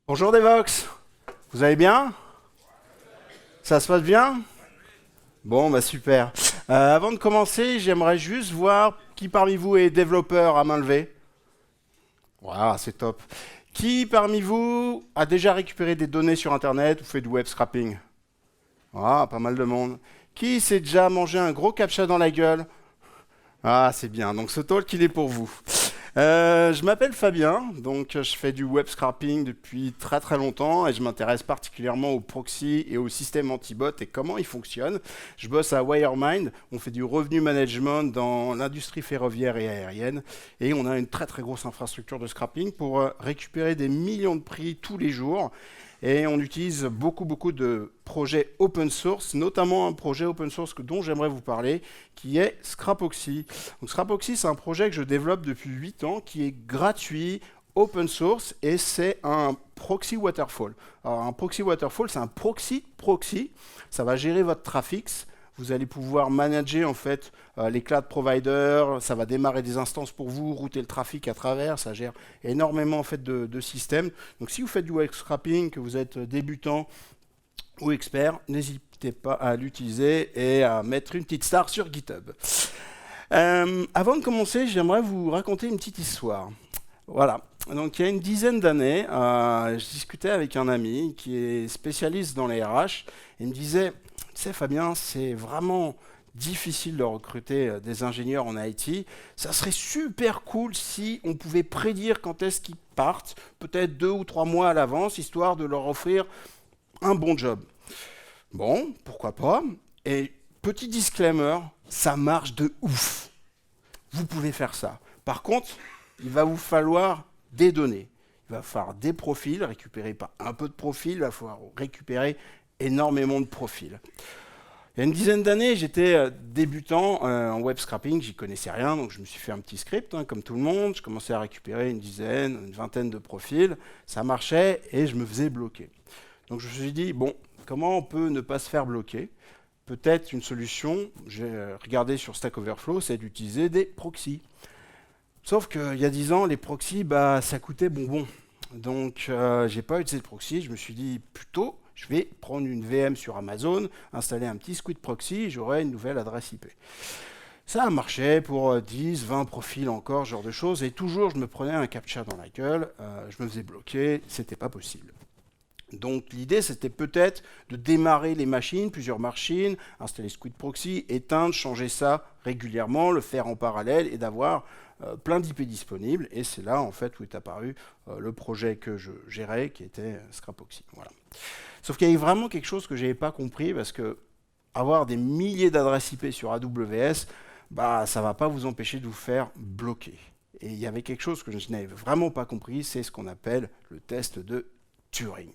Bonjour Devox, vous allez bien? Ça se passe bien? Bon, bah super. Avant de commencer, j'aimerais juste voir qui parmi vous est développeur à main levée. Voilà, c'est top. Qui parmi vous a déjà récupéré des données sur Internet ou fait du web scrapping? Ah, pas mal de monde. Qui s'est déjà mangé un gros captcha dans la gueule? Ah, c'est bien. Donc ce talk, il est pour vous. Je m'appelle Fabien, donc je fais du web scraping depuis très très longtemps et je m'intéresse particulièrement aux proxys et au système anti-bot et comment ils fonctionnent. Je bosse à Wiremind, on fait du revenu management dans l'industrie ferroviaire et aérienne et on a une très très grosse infrastructure de scrapping pour récupérer des millions de prix tous les jours. Et on utilise beaucoup de projets open source, notamment un projet open source dont j'aimerais vous parler, qui est Scrapoxy. Donc Scrapoxy, c'est un projet que je développe depuis 8 ans, qui est gratuit, open source, et c'est un proxy waterfall. Alors un proxy waterfall, c'est un proxy de proxy, ça va gérer votre trafic. Vous allez pouvoir manager en fait les cloud providers, ça va démarrer des instances pour vous, router le trafic à travers, ça gère énormément en fait de systèmes. Donc si vous faites du web scrapping, que vous êtes débutant ou expert, n'hésitez pas à l'utiliser et à mettre une petite star sur GitHub. Avant de commencer, j'aimerais vous raconter une petite histoire. Voilà. Donc, il y a une dizaine d'années, je discutais avec un ami qui est spécialiste dans les RH et il me disait, tu sais Fabien, c'est vraiment difficile de recruter des ingénieurs en IT. Ça serait super cool si on pouvait prédire quand est-ce qu'ils partent, peut-être 2 ou 3 mois à l'avance, histoire de leur offrir un bon job. Bon, pourquoi pas. Et petit disclaimer, ça marche de ouf. Vous pouvez faire ça. Par contre, il va vous falloir des données. Il va falloir des profils, récupérer pas un peu de profils, il va falloir récupérer énormément de profils. Il y a une dizaine d'années, j'étais débutant en web scrapping, j'y connaissais rien, donc je me suis fait un petit script, comme tout le monde. Je commençais à récupérer une dizaine, une vingtaine de profils, ça marchait et je me faisais bloquer. Donc je me suis dit, bon, comment on peut ne pas se faire bloquer? Peut-être une solution, j'ai regardé sur Stack Overflow, c'est d'utiliser des proxys. Sauf qu'il y a 10 ans, les proxys, ça coûtait bonbon. Donc, j'ai pas utilisé de proxy. Je me suis dit, plutôt, je vais prendre une VM sur Amazon, installer un petit squid proxy, j'aurai une nouvelle adresse IP. Ça a marché pour 10, 20 profils encore, ce genre de choses. Et toujours, je me prenais un captcha dans la gueule, je me faisais bloquer, c'était pas possible. Donc l'idée, c'était peut-être de démarrer les machines, plusieurs machines, installer Squid Proxy, éteindre, changer ça régulièrement, le faire en parallèle et d'avoir plein d'IP disponibles. Et c'est là, en fait, où est apparu le projet que je gérais, qui était Scrapoxy. Voilà. Sauf qu'il y avait vraiment quelque chose que je n'avais pas compris, parce que avoir des milliers d'adresses IP sur AWS, ça ne va pas vous empêcher de vous faire bloquer. Et il y avait quelque chose que je n'avais vraiment pas compris, c'est ce qu'on appelle le test de Turing.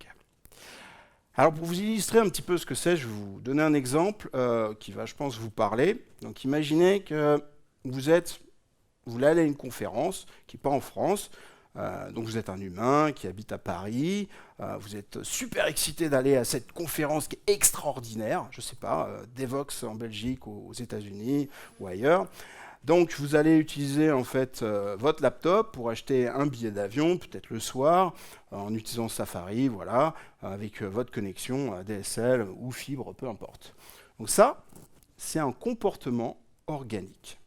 Alors pour vous illustrer un petit peu ce que c'est, je vais vous donner un exemple qui va, je pense, vous parler. Donc imaginez que vous voulez aller à une conférence qui n'est pas en France, donc vous êtes un humain qui habite à Paris, vous êtes super excité d'aller à cette conférence qui est extraordinaire, je ne sais pas, Devox en Belgique, aux États-Unis ou ailleurs. Donc vous allez utiliser en fait votre laptop pour acheter un billet d'avion, peut-être le soir, en utilisant Safari, voilà, avec votre connexion DSL ou fibre, peu importe. Donc ça, c'est un comportement organique.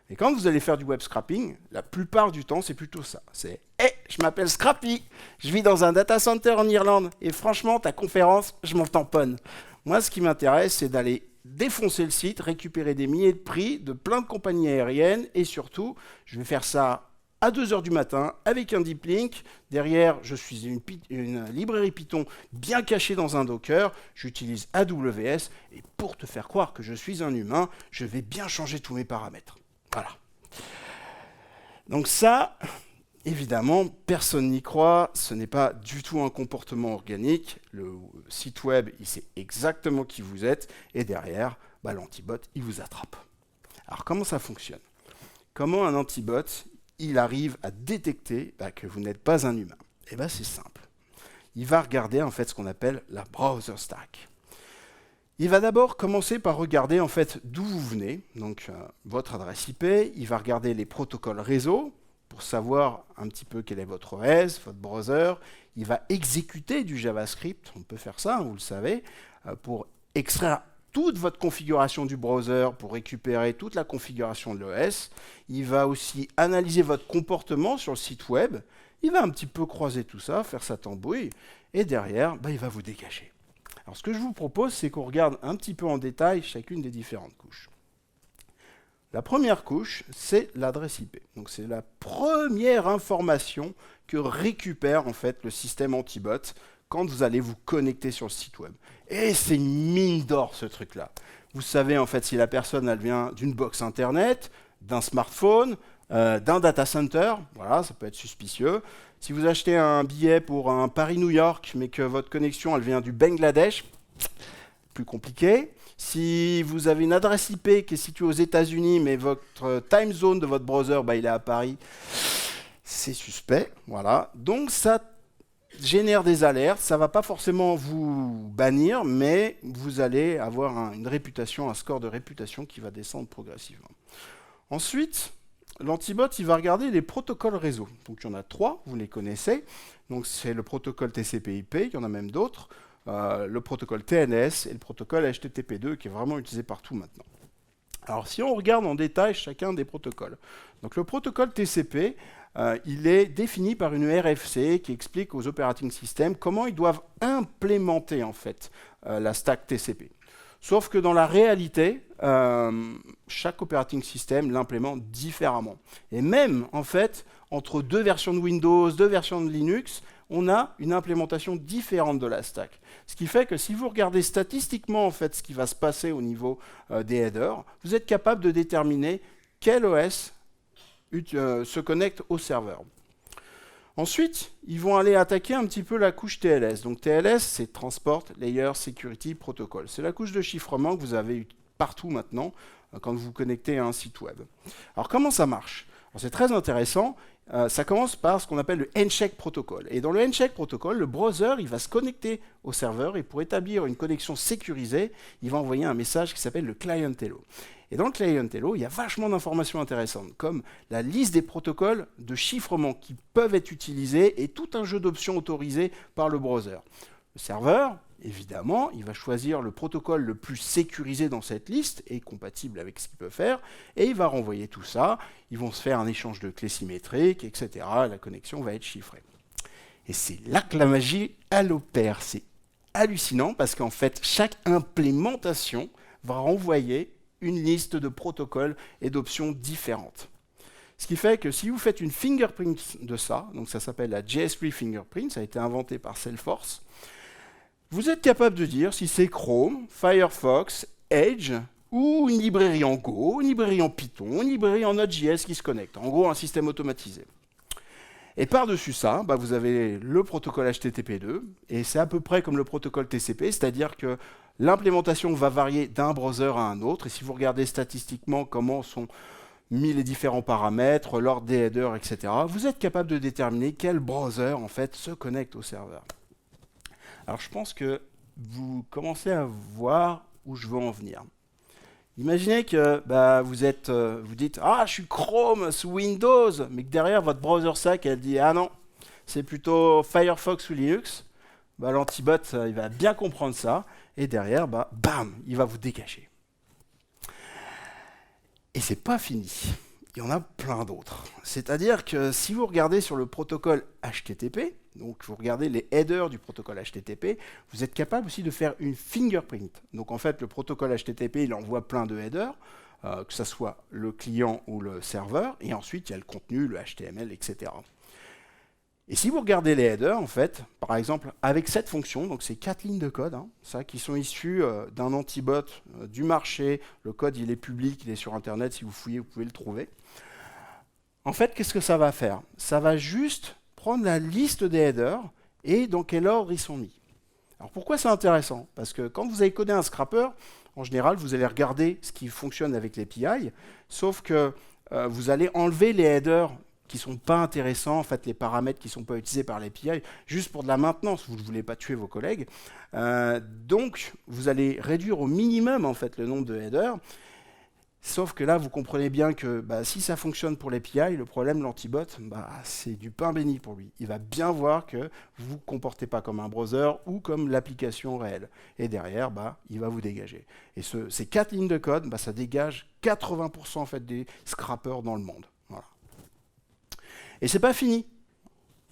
Et quand vous allez faire du web scrapping, la plupart du temps, c'est plutôt ça. C'est hey, je m'appelle Scrappy, je vis dans un data center en Irlande, et franchement, ta conférence, je m'en tamponne. Moi, ce qui m'intéresse, c'est d'aller défoncer le site, récupérer des milliers de prix de plein de compagnies aériennes, et surtout, je vais faire ça à 2 heures du matin avec un deep link. Derrière, je suis une librairie Python bien cachée dans un Docker. J'utilise AWS, et pour te faire croire que je suis un humain, je vais bien changer tous mes paramètres. Voilà. Donc ça, évidemment, personne n'y croit, ce n'est pas du tout un comportement organique. Le site web, il sait exactement qui vous êtes, et derrière, l'antibot, il vous attrape. Alors comment ça fonctionne? Comment un antibot, il arrive à détecter que vous n'êtes pas un humain? Eh bien c'est simple. Il va regarder en fait ce qu'on appelle la browser stack. Il va d'abord commencer par regarder en fait d'où vous venez, donc votre adresse IP. Il va regarder les protocoles réseau pour savoir un petit peu quel est votre OS, votre browser. il va exécuter du JavaScript, on peut faire ça, vous le savez, pour extraire toute votre configuration du browser, pour récupérer toute la configuration de l'OS. Il va aussi analyser votre comportement sur le site web, il va un petit peu croiser tout ça, faire sa tambouille, et derrière, il va vous dégager. Alors ce que je vous propose, c'est qu'on regarde un petit peu en détail chacune des différentes couches. La première couche, c'est l'adresse IP. Donc c'est la première information que récupère en fait le système anti-bot quand vous allez vous connecter sur le site web. Et c'est une mine d'or ce truc-là. Vous savez en fait si la personne elle vient d'une box internet, d'un smartphone, d'un data center, voilà, ça peut être suspicieux. Si vous achetez un billet pour un Paris-New York, mais que votre connexion elle vient du Bangladesh, plus compliqué. Si vous avez une adresse IP qui est située aux États-Unis, mais votre time zone de votre browser, il est à Paris, c'est suspect. Voilà. Donc ça génère des alertes. Ça ne va pas forcément vous bannir, mais vous allez avoir une réputation, un score de réputation qui va descendre progressivement. Ensuite, l'antibot, il va regarder les protocoles réseau. Donc il y en a 3, vous les connaissez. Donc c'est le protocole TCP/IP, il y en a même d'autres. Le protocole TNS et le protocole HTTP2 qui est vraiment utilisé partout maintenant. Alors si on regarde en détail chacun des protocoles. Donc le protocole TCP, il est défini par une RFC qui explique aux operating systems comment ils doivent implémenter en fait la stack TCP. Sauf que dans la réalité, chaque operating system l'implémente différemment. Et même en fait, entre deux versions de Windows, deux versions de Linux, on a une implémentation différente de la stack. Ce qui fait que si vous regardez statistiquement en fait, ce qui va se passer au niveau des headers, vous êtes capable de déterminer quel OS se connecte au serveur. Ensuite, ils vont aller attaquer un petit peu la couche TLS. Donc TLS, c'est Transport Layer Security Protocol. C'est la couche de chiffrement que vous avez partout maintenant quand vous vous connectez à un site web. Alors comment ça marche ? C'est très intéressant. Ça commence par ce qu'on appelle le handshake protocol. Et dans le handshake protocol, le browser il va se connecter au serveur et pour établir une connexion sécurisée, il va envoyer un message qui s'appelle le client hello. Et dans le client hello, il y a vachement d'informations intéressantes, comme la liste des protocoles de chiffrement qui peuvent être utilisés et tout un jeu d'options autorisées par le browser. Le serveur, évidemment, il va choisir le protocole le plus sécurisé dans cette liste et compatible avec ce qu'il peut faire, et il va renvoyer tout ça. Ils vont se faire un échange de clés symétriques, etc. La connexion va être chiffrée. Et c'est là que la magie, elle opère. C'est hallucinant parce qu'en fait, chaque implémentation va renvoyer une liste de protocoles et d'options différentes. Ce qui fait que si vous faites une fingerprint de ça, donc ça s'appelle la JS3 Fingerprint, ça a été inventé par Salesforce, vous êtes capable de dire si c'est Chrome, Firefox, Edge, ou une librairie en Go, une librairie en Python, une librairie en Node.js qui se connecte. En gros, un système automatisé. Et par-dessus ça, vous avez le protocole HTTP2, et c'est à peu près comme le protocole TCP, c'est-à-dire que l'implémentation va varier d'un browser à un autre, et si vous regardez statistiquement comment sont mis les différents paramètres, l'ordre des headers, etc., vous êtes capable de déterminer quel browser en fait se connecte au serveur. Alors je pense que vous commencez à voir où je veux en venir. Imaginez que vous dites « Ah, je suis Chrome sous Windows », mais que derrière votre browser stack, elle dit « Ah non, c'est plutôt Firefox ou Linux ». L'antibot, il va bien comprendre ça, et derrière, bam, il va vous dégager. Et c'est pas fini. Il y en a plein d'autres. C'est-à-dire que si vous regardez sur le protocole HTTP, donc vous regardez les headers du protocole HTTP, vous êtes capable aussi de faire une fingerprint. Donc en fait, le protocole HTTP, il envoie plein de headers, que ce soit le client ou le serveur, et ensuite il y a le contenu, le HTML, etc. Et si vous regardez les headers, en fait, par exemple, avec cette fonction, donc c'est 4 lignes de code, ça, qui sont issues d'un antibot du marché, le code il est public, il est sur Internet, si vous fouillez, vous pouvez le trouver. En fait, qu'est-ce que ça va faire ? Ça va juste prendre la liste des headers et dans quel ordre ils sont mis. Alors pourquoi c'est intéressant ? Parce que quand vous allez coder un scrapper, en général, vous allez regarder ce qui fonctionne avec l'API, sauf que vous allez enlever les headers qui ne sont pas intéressants, en fait, les paramètres qui ne sont pas utilisés par l'API, juste pour de la maintenance, vous ne voulez pas tuer vos collègues. Donc, vous allez réduire au minimum en fait, le nombre de headers. Sauf que là, vous comprenez bien que si ça fonctionne pour l'API, le problème de l'antibot, c'est du pain béni pour lui. Il va bien voir que vous ne vous comportez pas comme un browser ou comme l'application réelle. Et derrière, il va vous dégager. Et ces 4 lignes de code, ça dégage 80% en fait, des scrappers dans le monde. Voilà. Et c'est pas fini.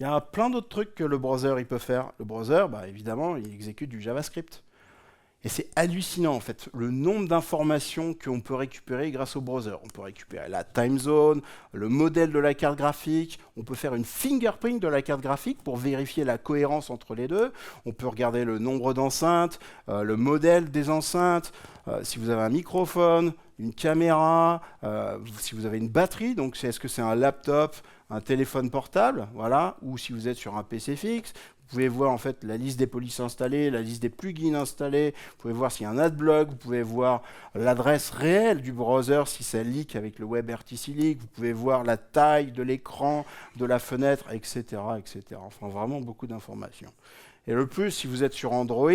Il y a plein d'autres trucs que le browser il peut faire. Le browser, évidemment, il exécute du JavaScript. Et c'est hallucinant, en fait, le nombre d'informations qu'on peut récupérer grâce au browser. On peut récupérer la time zone, le modèle de la carte graphique, on peut faire une fingerprint de la carte graphique pour vérifier la cohérence entre les deux. On peut regarder le nombre d'enceintes, le modèle des enceintes, si vous avez un microphone, une caméra, si vous avez une batterie, donc est-ce que c'est un laptop, un téléphone portable, voilà, ou si vous êtes sur un PC fixe. Vous pouvez voir en fait la liste des polices installées, la liste des plugins installés, vous pouvez voir s'il y a un adblock, vous pouvez voir l'adresse réelle du browser si ça leak avec le WebRTC leak, vous pouvez voir la taille de l'écran, de la fenêtre, etc., etc. Enfin vraiment beaucoup d'informations. Et le plus, si vous êtes sur Android,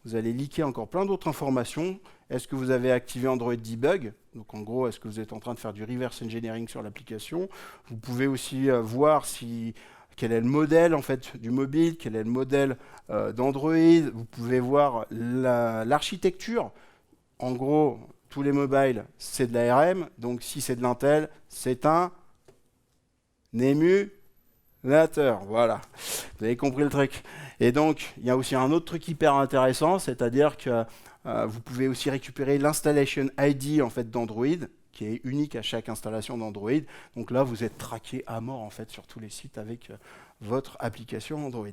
vous allez leaker encore plein d'autres informations. Est-ce que vous avez activé Android Debug? Donc en gros, est-ce que vous êtes en train de faire du reverse engineering sur l'application? Vous pouvez aussi voir quel est le modèle en fait, du mobile, quel est le modèle d'Android. Vous pouvez voir l'architecture. En gros, tous les mobiles, c'est de l'ARM. Donc si c'est de l'Intel, c'est un émulateur. Voilà, vous avez compris le truc. Et donc, il y a aussi un autre truc hyper intéressant, c'est-à-dire que vous pouvez aussi récupérer l'installation ID en fait, d'Android, qui est unique à chaque installation d'Android. Donc là, vous êtes traqué à mort en fait sur tous les sites avec votre application Android.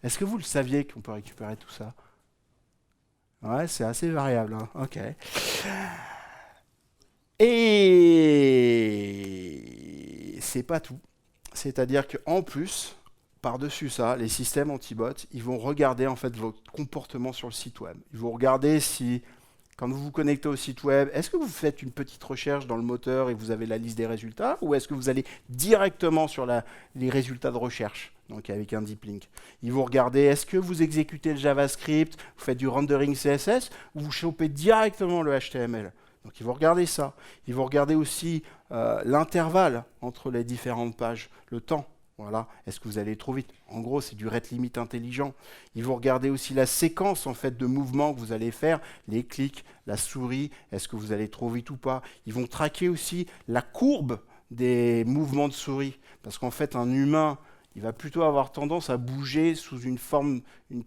Est-ce que vous le saviez qu'on peut récupérer tout ça? Ouais, c'est assez variable. Hein. Ok. Et c'est pas tout. C'est-à-dire qu'en plus, par-dessus ça, les systèmes anti-bots, ils vont regarder en fait votre comportement sur le site web. Ils vont regarder si quand vous vous connectez au site web, est-ce que vous faites une petite recherche dans le moteur et vous avez la liste des résultats, ou est-ce que vous allez directement sur les résultats de recherche, donc avec un deep link? Ils vont regarder, est-ce que vous exécutez le JavaScript, vous faites du rendering CSS, ou vous chopez directement le HTML? Donc ils vont regarder ça. Ils vont regarder aussi l'intervalle entre les différentes pages, le temps. Voilà. Est-ce que vous allez trop vite? En gros, c'est du rate limit intelligent. Ils vont regarder aussi la séquence en fait, de mouvements que vous allez faire, les clics, la souris, est-ce que vous allez trop vite ou pas? Ils vont traquer aussi la courbe des mouvements de souris. Parce qu'en fait, un humain, il va plutôt avoir tendance à bouger sous une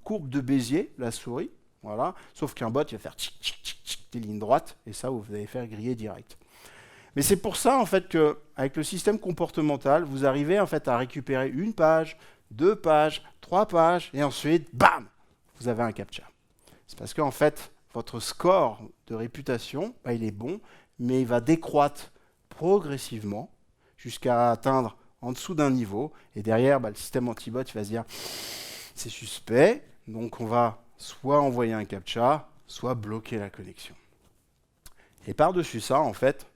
courbe de Bézier, la souris. Voilà. Sauf qu'un bot, il va faire tchic, tchic, tchic, tchic, des lignes droites, et ça, vous allez faire griller direct. Mais c'est pour ça en fait qu'avec le système comportemental, vous arrivez en fait à récupérer une page, 2 pages, 3 pages, et ensuite, bam, vous avez un captcha. C'est parce qu'en fait, votre score de réputation, il est bon, mais il va décroître progressivement jusqu'à atteindre en dessous d'un niveau, et derrière, le système anti-bot va se dire, c'est suspect, donc on va soit envoyer un captcha, soit bloquer la connexion. Et par-dessus ça, en fait,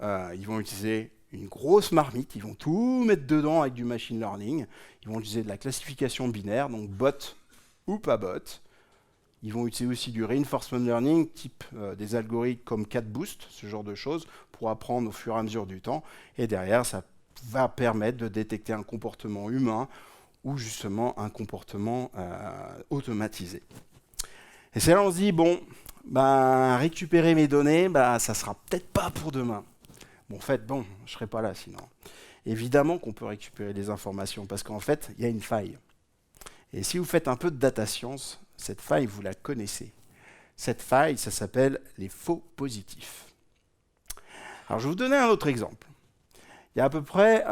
ils vont utiliser une grosse marmite, ils vont tout mettre dedans avec du machine learning, ils vont utiliser de la classification binaire, donc bot ou pas bot. Ils vont utiliser aussi du reinforcement learning, type des algorithmes comme CatBoost, ce genre de choses, pour apprendre au fur et à mesure du temps. Et derrière, ça va permettre de détecter un comportement humain ou justement un comportement automatisé. Et c'est là on se dit, bon, récupérer mes données, ça sera peut-être pas pour demain. Bon, en fait, je ne serai pas là sinon. Évidemment qu'on peut récupérer des informations, parce qu'en fait, il y a une faille. Et si vous faites un peu de data science, cette faille, vous la connaissez. Cette faille, ça s'appelle les faux positifs. Alors, je vais vous donner un autre exemple. Il y a à peu près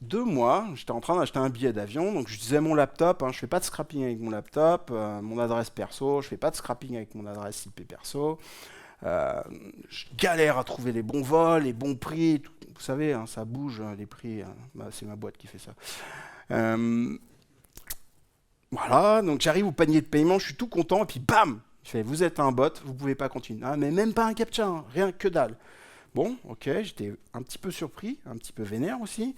2 mois, j'étais en train d'acheter un billet d'avion, donc je disais mon laptop, je ne fais pas de scrapping avec mon laptop, mon adresse perso, je ne fais pas de scrapping avec mon adresse IP perso. Je galère à trouver les bons vols, les bons prix. Tout. Vous savez, ça bouge, les prix. C'est ma boîte qui fait ça. Voilà, donc j'arrive au panier de paiement, je suis tout content, et puis bam, je fais, vous êtes un bot, vous ne pouvez pas continuer. Ah, mais même pas un captcha, rien que dalle. Bon, ok, j'étais un petit peu surpris, un petit peu vénère aussi.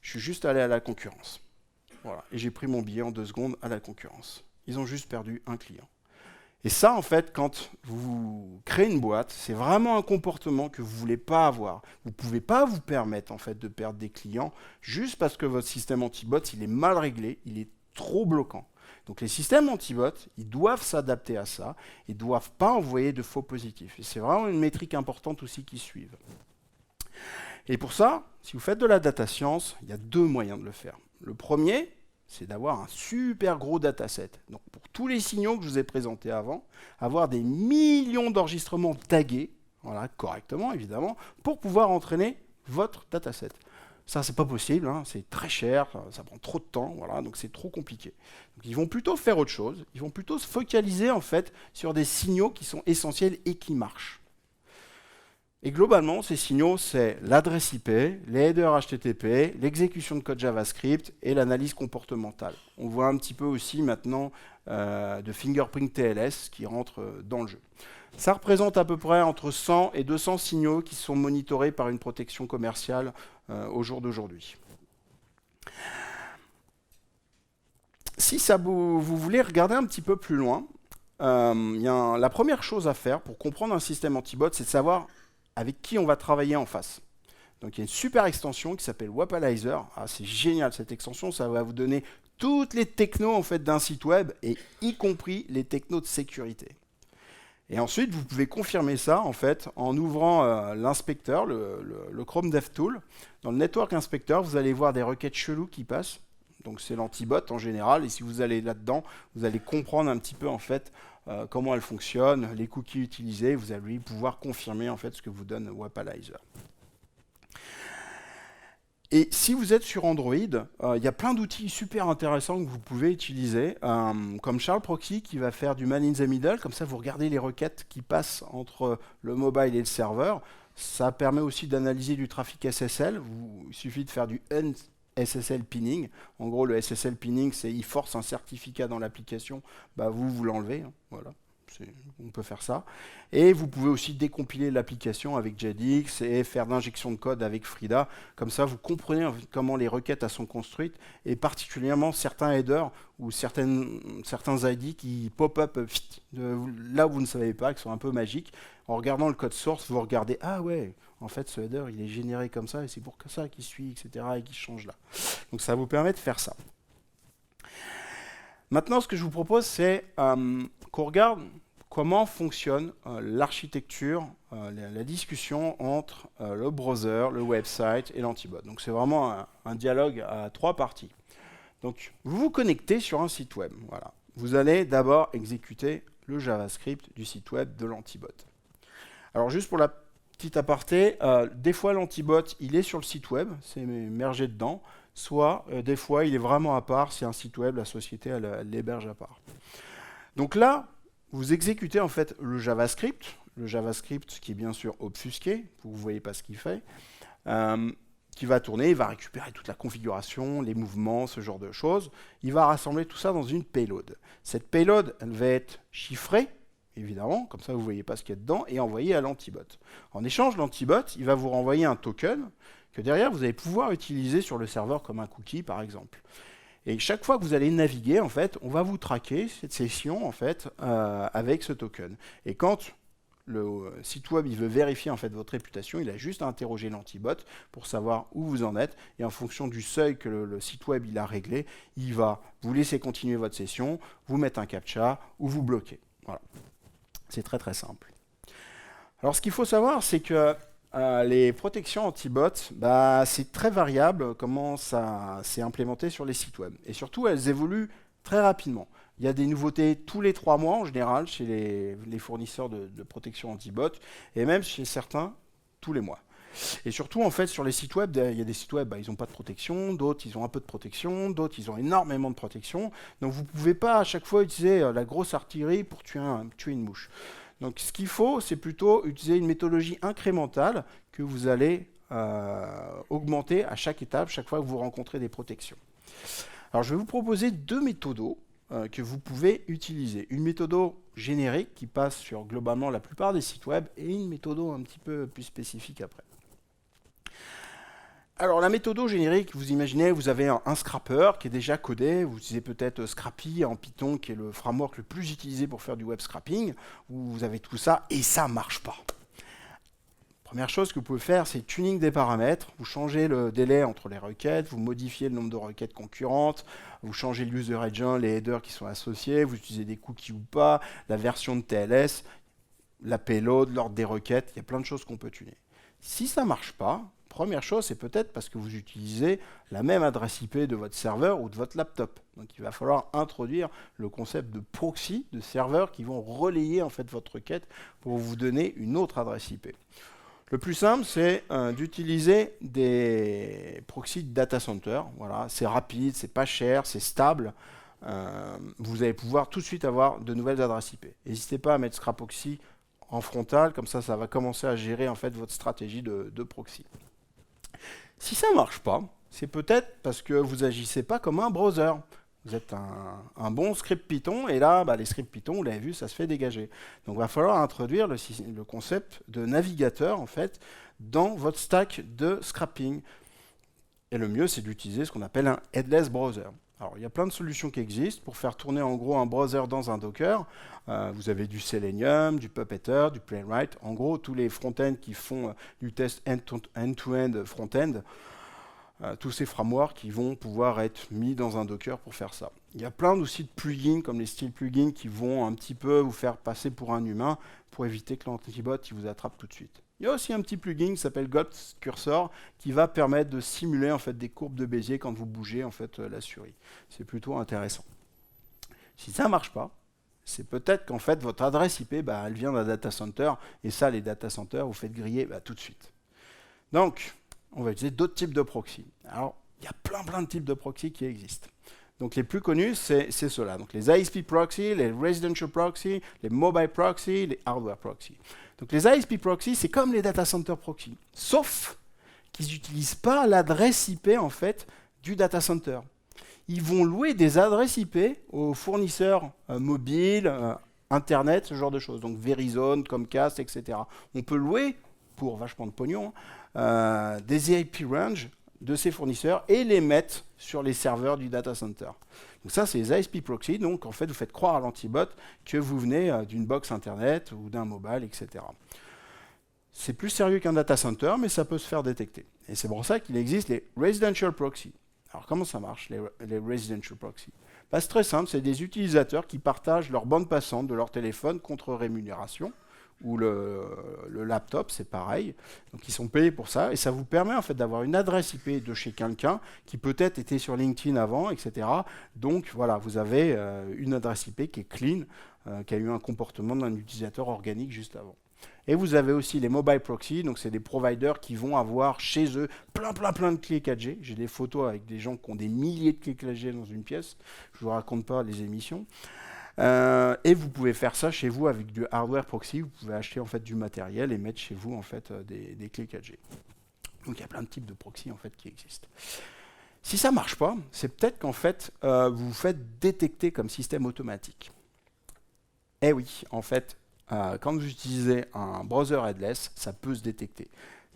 Je suis juste allé à la concurrence. Voilà, et j'ai pris mon billet en 2 secondes à la concurrence. Ils ont juste perdu un client. Et ça, en fait, quand vous créez une boîte, c'est vraiment un comportement que vous ne voulez pas avoir. Vous ne pouvez pas vous permettre, en fait, de perdre des clients juste parce que votre système anti-bot, il est mal réglé, il est trop bloquant. Donc les systèmes anti-bot, ils doivent s'adapter à ça, ils ne doivent pas envoyer de faux positifs. Et c'est vraiment une métrique importante aussi qu'ils suivent. Et pour ça, si vous faites de la data science, il y a deux moyens de le faire. Le premier, c'est d'avoir un super gros dataset. Donc pour tous les signaux que je vous ai présentés avant, avoir des millions d'enregistrements tagués, voilà, correctement évidemment, pour pouvoir entraîner votre dataset. Ça, c'est pas possible, hein, c'est très cher, ça prend trop de temps, voilà, donc c'est trop compliqué. Donc ils vont plutôt faire autre chose, ils vont plutôt se focaliser en fait sur des signaux qui sont essentiels et qui marchent. Et globalement, ces signaux, c'est l'adresse IP, les headers HTTP, l'exécution de code JavaScript et l'analyse comportementale. On voit un petit peu aussi maintenant de fingerprint TLS qui rentre dans le jeu. Ça représente à peu près entre 100 et 200 signaux qui sont monitorés par une protection commerciale au jour d'aujourd'hui. Si ça vous voulez regarder un petit peu plus loin, la première chose à faire pour comprendre un système anti-bot, c'est de savoir avec qui on va travailler en face. Donc il y a une super extension qui s'appelle Wapalizer. Ah, c'est génial cette extension, ça va vous donner toutes les technos en fait, d'un site web, et y compris les technos de sécurité. Et ensuite, vous pouvez confirmer ça en fait en ouvrant l'inspecteur, le Chrome DevTool. Dans le Network Inspector, vous allez voir des requêtes cheloues qui passent. Donc c'est l'anti-bot en général. Et si vous allez là-dedans, vous allez comprendre un petit peu en fait comment elle fonctionne, les cookies utilisés. Vous allez pouvoir confirmer en fait ce que vous donne Wapalizer. Et si vous êtes sur Android, il y a plein d'outils super intéressants que vous pouvez utiliser, comme Charles Proxy qui va faire du man in the middle. Comme ça, vous regardez les requêtes qui passent entre le mobile et le serveur. Ça permet aussi d'analyser du trafic SSL. Il suffit de faire du SSL pinning. En gros, le SSL pinning, c'est il force un certificat dans l'application, bah vous l'enlevez, hein, voilà. On peut faire ça. Et vous pouvez aussi décompiler l'application avec JDX et faire l'injection de code avec Frida. Comme ça, vous comprenez comment les requêtes sont construites, et particulièrement certains headers ou certains ID qui pop-up là où vous ne savez pas, qui sont un peu magiques. En regardant le code source, vous regardez, ah ouais, en fait ce header il est généré comme ça et c'est pour ça qu'il suit, etc. et qu'il change là. Donc ça vous permet de faire ça. Maintenant, ce que je vous propose, c'est qu'on regarde comment fonctionne l'architecture, la discussion entre le browser, le website et l'antibot. Donc c'est vraiment un dialogue à trois parties. Donc vous vous connectez sur un site web. Voilà. Vous allez d'abord exécuter le JavaScript du site web de l'antibot. Alors juste pour la petite aparté, des fois l'antibot il est sur le site web, c'est mergé dedans, soit des fois il est vraiment à part, c'est un site web, la société elle l'héberge à part. Donc là, vous exécutez en fait le JavaScript qui est bien sûr obfusqué, vous ne voyez pas ce qu'il fait, qui va tourner, il va récupérer toute la configuration, les mouvements, ce genre de choses. Il va rassembler tout ça dans une payload. Cette payload, elle va être chiffrée, évidemment, comme ça vous ne voyez pas ce qu'il y a dedans, et envoyée à l'antibot. En échange, l'antibot, il va vous renvoyer un token que derrière vous allez pouvoir utiliser sur le serveur comme un cookie, par exemple. Et chaque fois que vous allez naviguer, en fait, on va vous traquer cette session en fait, avec ce token. Et quand le site web il veut vérifier en fait, votre réputation, il a juste à interroger l'antibot pour savoir où vous en êtes. Et en fonction du seuil que le site web il a réglé, il va vous laisser continuer votre session, vous mettre un captcha ou vous bloquer. Voilà. C'est très très simple. Alors ce qu'il faut savoir, c'est que les protections anti-bot, c'est très variable comment ça s'est implémenté sur les sites web. Et surtout, elles évoluent très rapidement. Il y a des nouveautés tous les 3 mois en général chez les fournisseurs de protection anti-bot, et même chez certains tous les mois. Et surtout, en fait, sur les sites web, il y a des sites web, ils n'ont pas de protection, d'autres, ils ont un peu de protection, d'autres, ils ont énormément de protection. Donc, vous ne pouvez pas à chaque fois utiliser la grosse artillerie pour tuer une mouche. Donc ce qu'il faut, c'est plutôt utiliser une méthodologie incrémentale que vous allez augmenter à chaque étape, chaque fois que vous rencontrez des protections. Alors je vais vous proposer 2 méthodos que vous pouvez utiliser. Une méthodo générique qui passe sur globalement la plupart des sites web et une méthodo un petit peu plus spécifique après. Alors la méthode générique, vous imaginez, vous avez un scrapper qui est déjà codé, vous utilisez peut-être Scrappy en Python qui est le framework le plus utilisé pour faire du web scrapping, où vous avez tout ça et ça marche pas. Première chose que vous pouvez faire, c'est tuning des paramètres, vous changez le délai entre les requêtes, vous modifiez le nombre de requêtes concurrentes, vous changez le user agent, les headers qui sont associés, vous utilisez des cookies ou pas, la version de TLS, la payload, l'ordre des requêtes, il y a plein de choses qu'on peut tuner. Si ça ne marche pas, première chose, c'est peut-être parce que vous utilisez la même adresse IP de votre serveur ou de votre laptop. Donc il va falloir introduire le concept de proxy, de serveurs qui vont relayer en fait votre requête pour vous donner une autre adresse IP. Le plus simple, c'est d'utiliser des proxys de data center. Voilà, c'est rapide, c'est pas cher, c'est stable. Vous allez pouvoir tout de suite avoir de nouvelles adresses IP. N'hésitez pas à mettre Scrapoxy en frontal, comme ça va commencer à gérer en fait votre stratégie de proxy. Si ça ne marche pas, c'est peut-être parce que vous n'agissez pas comme un browser. Vous êtes un bon script Python, et là, les scripts Python, vous l'avez vu, ça se fait dégager. Donc il va falloir introduire le concept de navigateur, en fait, dans votre stack de scrapping. Et le mieux, c'est d'utiliser ce qu'on appelle un headless browser. Alors, il y a plein de solutions qui existent pour faire tourner en gros un browser dans un Docker. Vous avez du Selenium, du Puppeteer, du Playwright. En gros, tous les front-end qui font du test end-to-end front-end, tous ces frameworks qui vont pouvoir être mis dans un Docker pour faire ça. Il y a plein aussi de plugins, comme les style plugins, qui vont un petit peu vous faire passer pour un humain pour éviter que l'antibot vous attrape tout de suite. Il y a aussi un petit plugin qui s'appelle Ghost Cursor qui va permettre de simuler en fait des courbes de Bézier quand vous bougez en fait la souris. C'est plutôt intéressant. Si ça ne marche pas, c'est peut-être qu'en fait votre adresse IP, elle vient d'un data center, et ça, les data centers, vous faites griller tout de suite. Donc, on va utiliser d'autres types de proxy. Alors, il y a plein de types de proxy qui existent. Donc, les plus connus, c'est ceux-là. Donc, les ISP proxy, les residential proxy, les mobile proxy, les hardware proxy. Donc, les ISP proxy, c'est comme les data center proxy, sauf qu'ils n'utilisent pas l'adresse IP en fait du data center. Ils vont louer des adresses IP aux fournisseurs mobiles, Internet, ce genre de choses. Donc, Verizon, Comcast, etc. On peut louer, pour vachement de pognon, des IP range de ces fournisseurs et les mettre sur les serveurs du data center. Donc ça, c'est les ISP proxy. Donc en fait, vous faites croire à l'antibot que vous venez d'une box internet ou d'un mobile, etc. C'est plus sérieux qu'un data center, mais ça peut se faire détecter. Et c'est pour ça qu'il existe les residential proxy. Alors comment ça marche, les residential proxy? C'est très simple, c'est des utilisateurs qui partagent leur bande passante de leur téléphone contre rémunération, ou le laptop, c'est pareil. Donc ils sont payés pour ça, et ça vous permet en fait d'avoir une adresse IP de chez quelqu'un qui peut-être était sur LinkedIn avant, etc. Donc voilà, vous avez une adresse IP qui est clean, qui a eu un comportement d'un utilisateur organique juste avant. Et vous avez aussi les mobile proxy, donc c'est des providers qui vont avoir chez eux plein de clés 4G. J'ai des photos avec des gens qui ont des milliers de clés 4G dans une pièce. Je ne vous raconte pas les émissions. Et vous pouvez faire ça chez vous avec du hardware proxy. Vous pouvez acheter en fait du matériel et mettre chez vous en fait des clés 4G. Donc il y a plein de types de proxy en fait qui existent. Si ça marche pas, c'est peut-être qu'en fait vous vous faites détecter comme système automatique. Eh oui, en fait, quand vous utilisez un browser headless, ça peut se détecter.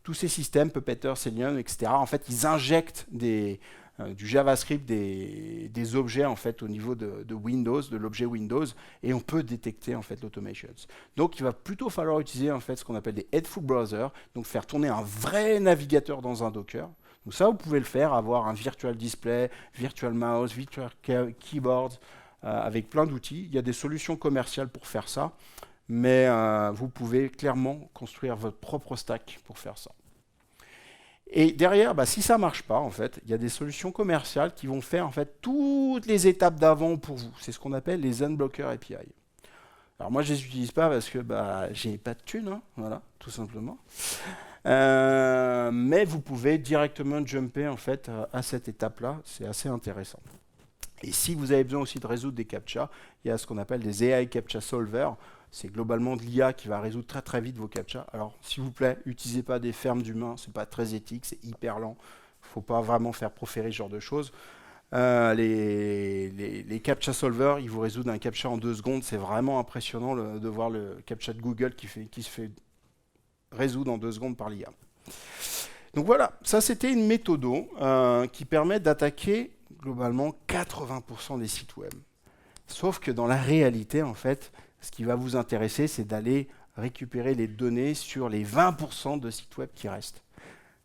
Tous ces systèmes, Puppeteer, Selenium, etc., en fait, ils injectent du JavaScript, des objets en fait au niveau de Windows, de l'objet Windows, et on peut détecter en fait l'automations. Donc il va plutôt falloir utiliser en fait ce qu'on appelle des headful browsers, donc faire tourner un vrai navigateur dans un Docker. Donc ça, vous pouvez le faire, avoir un virtual display, virtual mouse, virtual keyboard, avec plein d'outils. Il y a des solutions commerciales pour faire ça, mais vous pouvez clairement construire votre propre stack pour faire ça. Et derrière, si ça ne marche pas, en fait, il y a des solutions commerciales qui vont faire en fait toutes les étapes d'avant pour vous. C'est ce qu'on appelle les Unblocker API. Alors moi, je ne les utilise pas parce que j'ai pas de thunes, voilà, tout simplement. Mais vous pouvez directement jumper en fait à cette étape-là. C'est assez intéressant. Et si vous avez besoin aussi de résoudre des CAPTCHA, il y a ce qu'on appelle des AI CAPTCHA Solver. C'est globalement de l'IA qui va résoudre très vite vos CAPTCHA. Alors, s'il vous plaît, n'utilisez pas des fermes d'humains, c'est pas très éthique, c'est hyper lent. Il ne faut pas vraiment faire proférer ce genre de choses. Les CAPTCHA Solver, ils vous résoudent un CAPTCHA en 2 secondes. C'est vraiment impressionnant de voir le CAPTCHA de Google qui se fait résoudre en 2 secondes par l'IA. Donc voilà, ça c'était une méthode qui permet d'attaquer globalement 80% des sites web. Sauf que dans la réalité, en fait, ce qui va vous intéresser, c'est d'aller récupérer les données sur les 20% de sites web qui restent.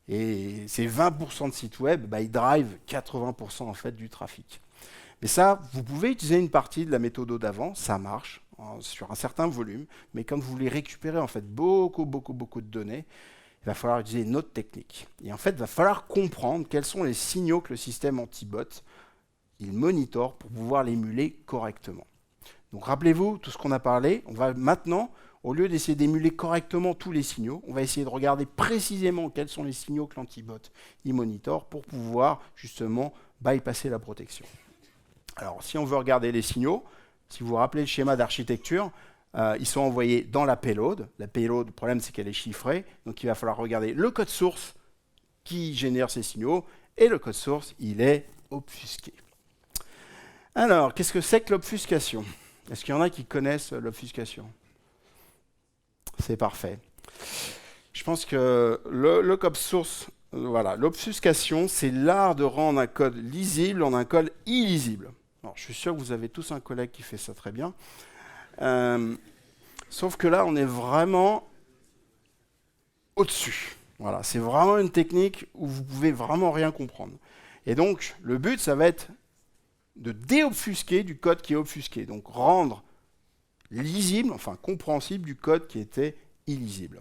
Et ces 20% de sites web, ils drivent 80% en fait du trafic. Mais ça, vous pouvez utiliser une partie de la méthode d'avant, ça marche sur un certain volume, mais quand vous voulez récupérer en fait beaucoup de données, il va falloir utiliser une autre technique. Et en fait, il va falloir comprendre quels sont les signaux que le système anti-bot il monitore pour pouvoir l'émuler correctement. Donc rappelez-vous tout ce qu'on a parlé, on va maintenant, au lieu d'essayer d'émuler correctement tous les signaux, on va essayer de regarder précisément quels sont les signaux que l'antibot il monitore pour pouvoir justement bypasser la protection. Alors si on veut regarder les signaux, si vous vous rappelez le schéma d'architecture, ils sont envoyés dans la payload. La payload, le problème c'est qu'elle est chiffrée, donc il va falloir regarder le code source qui génère ces signaux, et le code source, il est obfusqué. Alors, qu'est-ce que c'est que l'obfuscation? Est-ce qu'il y en a qui connaissent l'obfuscation? C'est parfait. Je pense que le code source, voilà, l'obfuscation, c'est l'art de rendre un code lisible en un code illisible. Alors, je suis sûr que vous avez tous un collègue qui fait ça très bien. Sauf que là, on est vraiment au-dessus. Voilà, c'est vraiment une technique où vous pouvez vraiment rien comprendre. Et donc, le but, ça va être de déobfusquer du code qui est obfusqué. Donc, rendre lisible, enfin compréhensible du code qui était illisible.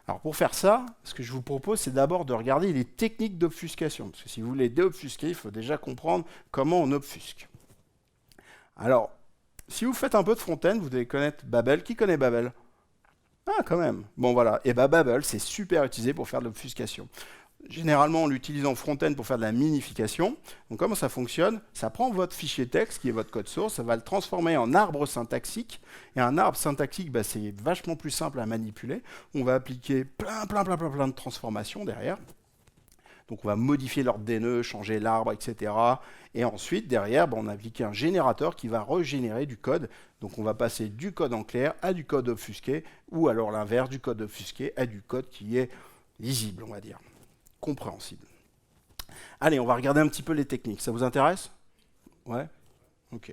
Alors, pour faire ça, ce que je vous propose, c'est d'abord de regarder les techniques d'obfuscation. Parce que si vous voulez déobfusquer, il faut déjà comprendre comment on obfusque. Alors, si vous faites un peu de front-end, vous devez connaître Babel. Qui connaît Babel? Ah, quand même. Bon, voilà. Et Babel, c'est super utilisé pour faire de l'obfuscation. Généralement, on l'utilise en front-end pour faire de la minification. Donc, comment ça fonctionne? Ça prend votre fichier texte, qui est votre code source, ça va le transformer en arbre syntaxique. Et un arbre syntaxique, c'est vachement plus simple à manipuler. On va appliquer plein de transformations derrière. Donc, on va modifier l'ordre des nœuds, changer l'arbre, etc. Et ensuite, derrière, on a appliqué un générateur qui va régénérer du code. Donc, on va passer du code en clair à du code obfusqué, ou alors l'inverse, du code obfusqué à du code qui est lisible, on va dire. Compréhensible. Allez, on va regarder un petit peu les techniques. Ça vous intéresse? Ouais? Ok.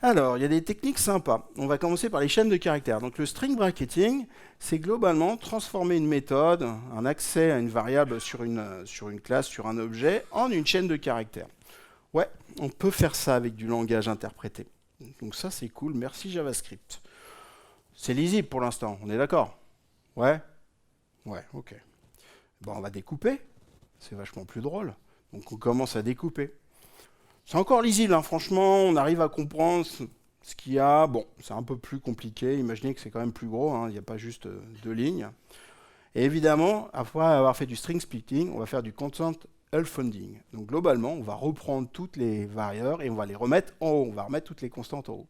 Alors, il y a des techniques sympas. On va commencer par les chaînes de caractères. Donc, le string bracketing, c'est globalement transformer une méthode, un accès à une variable sur une classe, sur un objet, en une chaîne de caractères. Ouais, on peut faire ça avec du langage interprété. Donc ça, c'est cool. Merci JavaScript. C'est lisible pour l'instant, on est d'accord? Ouais? Ouais, ok. On va découper, c'est vachement plus drôle. Donc on commence à découper. C'est encore lisible, hein. Franchement, on arrive à comprendre ce qu'il y a. Bon, c'est un peu plus compliqué, imaginez que c'est quand même plus gros, hein. Il n'y a pas juste 2 lignes. Et évidemment, après avoir fait du string splitting, on va faire du content unfolding. Donc globalement, on va reprendre toutes les variables et on va les remettre en haut, on va remettre toutes les constantes en haut.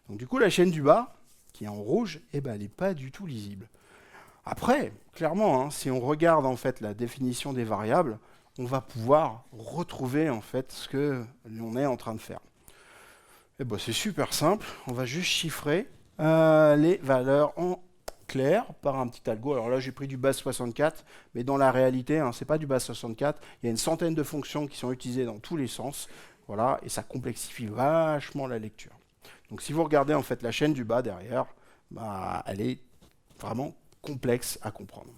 Donc du coup, la chaîne du bas, qui est en rouge, elle n'est pas du tout lisible. Après, clairement, hein, si on regarde en fait la définition des variables, on va pouvoir retrouver en fait ce que l'on est en train de faire. Et c'est super simple, on va juste chiffrer les valeurs en clair par un petit algo. Alors là, j'ai pris du base 64, mais dans la réalité, hein, c'est pas du base 64. Il y a une centaine de fonctions qui sont utilisées dans tous les sens, voilà, et ça complexifie vachement la lecture. Donc, si vous regardez en fait la chaîne du bas derrière, elle est vraiment complexe à comprendre.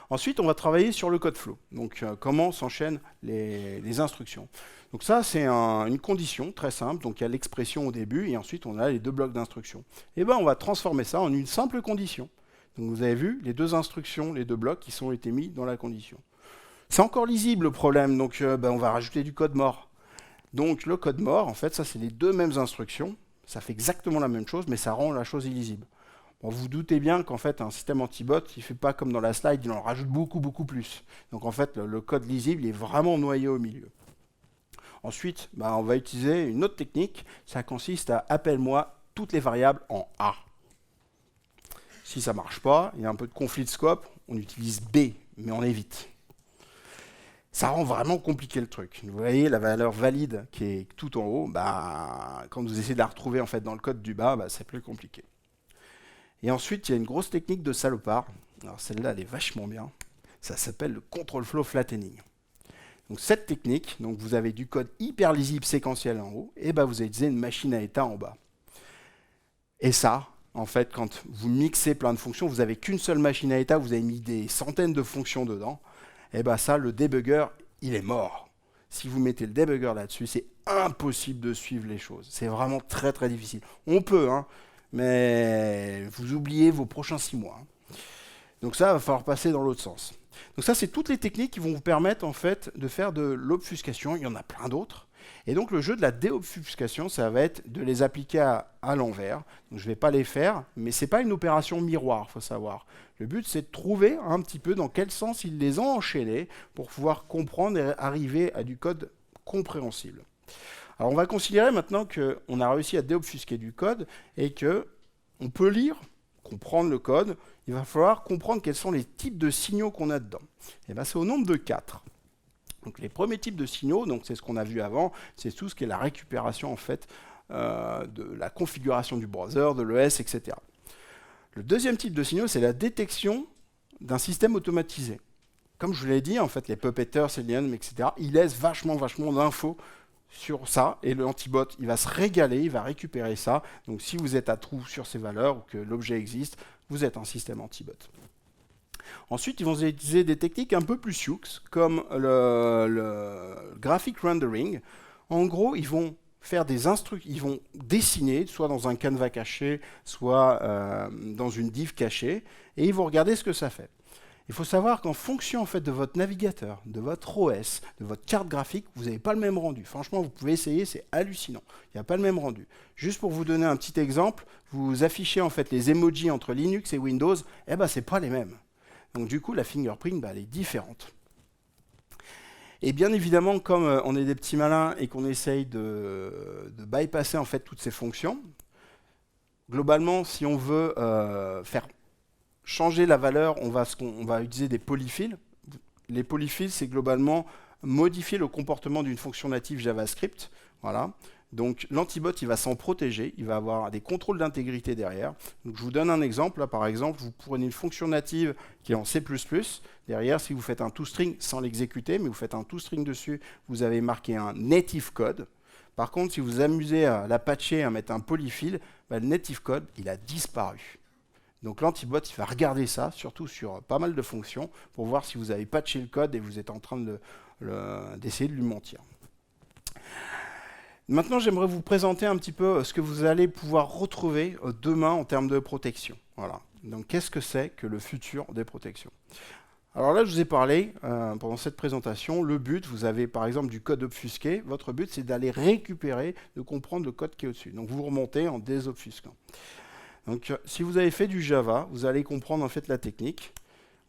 Ensuite, on va travailler sur le code flow. Donc, comment s'enchaînent les instructions. Donc ça, c'est une condition très simple. Donc, il y a l'expression au début et ensuite, on a les 2 blocs d'instructions. Et on va transformer ça en une simple condition. Donc, vous avez vu les 2 instructions, les 2 blocs qui sont été mis dans la condition. C'est encore lisible le problème. Donc, on va rajouter du code mort. Donc, le code mort, en fait, ça, c'est les 2 mêmes instructions. Ça fait exactement la même chose, mais ça rend la chose illisible. Bon, vous doutez bien qu'en fait, un système anti-bot, il ne fait pas comme dans la slide, il en rajoute beaucoup plus. Donc en fait, le code lisible est vraiment noyé au milieu. Ensuite, on va utiliser une autre technique. Ça consiste à appelle-moi toutes les variables en A. Si ça ne marche pas, il y a un peu de conflit de scope, on utilise B, mais on évite. Ça rend vraiment compliqué le truc. Vous voyez la valeur valide qui est tout en haut, quand vous essayez de la retrouver en fait, dans le code du bas, c'est plus compliqué. Et ensuite, il y a une grosse technique de salopard. Alors celle-là, elle est vachement bien. Ça s'appelle le control flow flattening. Donc cette technique, donc vous avez du code hyper lisible séquentiel en haut, et ben vous utilisez une machine à état en bas. Et ça, en fait, quand vous mixez plein de fonctions, vous n'avez qu'une seule machine à état, vous avez mis des centaines de fonctions dedans, et ben ça, le debugger, il est mort. Si vous mettez le debugger là-dessus, c'est impossible de suivre les choses. C'est vraiment très très difficile. On peut, hein, mais vous oubliez vos prochains 6 mois. Donc ça, il va falloir passer dans l'autre sens. Donc ça, c'est toutes les techniques qui vont vous permettre en fait de faire de l'obfuscation. Il y en a plein d'autres. Et donc le jeu de la déobfuscation, ça va être de les appliquer à l'envers. Donc je ne vais pas les faire, mais ce n'est pas une opération miroir, il faut savoir. Le but, c'est de trouver un petit peu dans quel sens ils les ont enchaînés pour pouvoir comprendre et arriver à du code compréhensible. Alors on va considérer maintenant qu'on a réussi à déobfusquer du code et qu'on peut lire, comprendre le code. Il va falloir comprendre quels sont les types de signaux qu'on a dedans. Et bien c'est au nombre de 4. Donc les premiers types de signaux, donc c'est ce qu'on a vu avant, c'est tout ce qui est la récupération en fait de la configuration du browser, de l'OS, etc. Le deuxième type de signaux, c'est la détection d'un système automatisé. Comme je vous l'ai dit, en fait, les puppeteers, Selenium, etc., ils laissent vachement d'infos sur ça, et l'antibot, il va se régaler, il va récupérer ça. Donc si vous êtes à trous sur ces valeurs, ou que l'objet existe, vous êtes un système antibot. Ensuite, ils vont utiliser des techniques un peu plus sioux, comme le graphic rendering. En gros, ils vont faire ils vont dessiner, soit dans un canevas caché, soit dans une div cachée, et ils vont regarder ce que ça fait. Il faut savoir qu'en fonction en fait, de votre navigateur, de votre OS, de votre carte graphique, vous n'avez pas le même rendu. Franchement, vous pouvez essayer, c'est hallucinant. Il n'y a pas le même rendu. Juste pour vous donner un petit exemple, vous affichez en fait les emojis entre Linux et Windows, eh ben, ce n'est pas les mêmes. Donc du coup, la fingerprint, elle est différente. Et bien évidemment, comme on est des petits malins et qu'on essaye de bypasser en fait toutes ces fonctions, globalement, si on veut faire changer la valeur, on va utiliser des polyfills. Les polyfills, c'est globalement modifier le comportement d'une fonction native JavaScript. Voilà. Donc l'antibot, il va s'en protéger, il va avoir des contrôles d'intégrité derrière. Donc, je vous donne un exemple. Là, par exemple, vous prenez une fonction native qui est en C++. Derrière, si vous faites un toString sans l'exécuter, mais vous faites un toString dessus, vous avez marqué un native code. Par contre, si vous vous amusez à la patcher, à mettre un polyfill, le native code, il a disparu. Donc l'antibot, il va regarder ça, surtout sur pas mal de fonctions, pour voir si vous avez patché le code et vous êtes en train d'essayer de lui mentir. Maintenant, j'aimerais vous présenter un petit peu ce que vous allez pouvoir retrouver demain en termes de protection. Voilà. Donc, qu'est-ce que c'est que le futur des protections? Alors là, je vous ai parlé pendant cette présentation. Le but, vous avez par exemple du code obfusqué. Votre but, c'est d'aller récupérer, de comprendre le code qui est au-dessus. Donc, vous remontez en désobfusquant. Donc, si vous avez fait du Java, vous allez comprendre en fait la technique.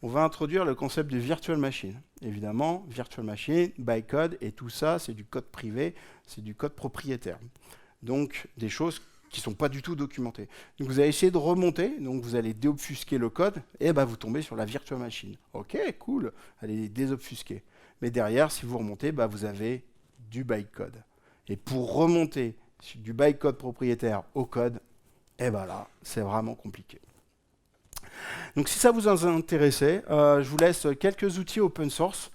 On va introduire le concept de virtual machine. Évidemment, virtual machine, bytecode, et tout ça, c'est du code privé, c'est du code propriétaire. Donc, des choses qui ne sont pas du tout documentées. Donc, vous allez essayer de remonter, donc vous allez déobfusquer le code, et ben, vous tombez sur la virtual machine. Ok, cool, allez désobfusquer. Mais derrière, si vous remontez, ben, vous avez du bytecode. Et pour remonter du bytecode propriétaire au code, et ben là, c'est vraiment compliqué. Donc si ça vous a intéressé, je vous laisse quelques outils open source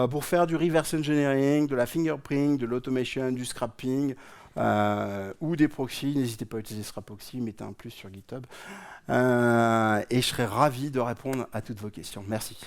pour faire du reverse engineering, de la fingerprint, de l'automation, du scrapping ou des proxys. N'hésitez pas à utiliser Scrapproxy, mettez un plus sur GitHub. Et je serai ravi de répondre à toutes vos questions. Merci.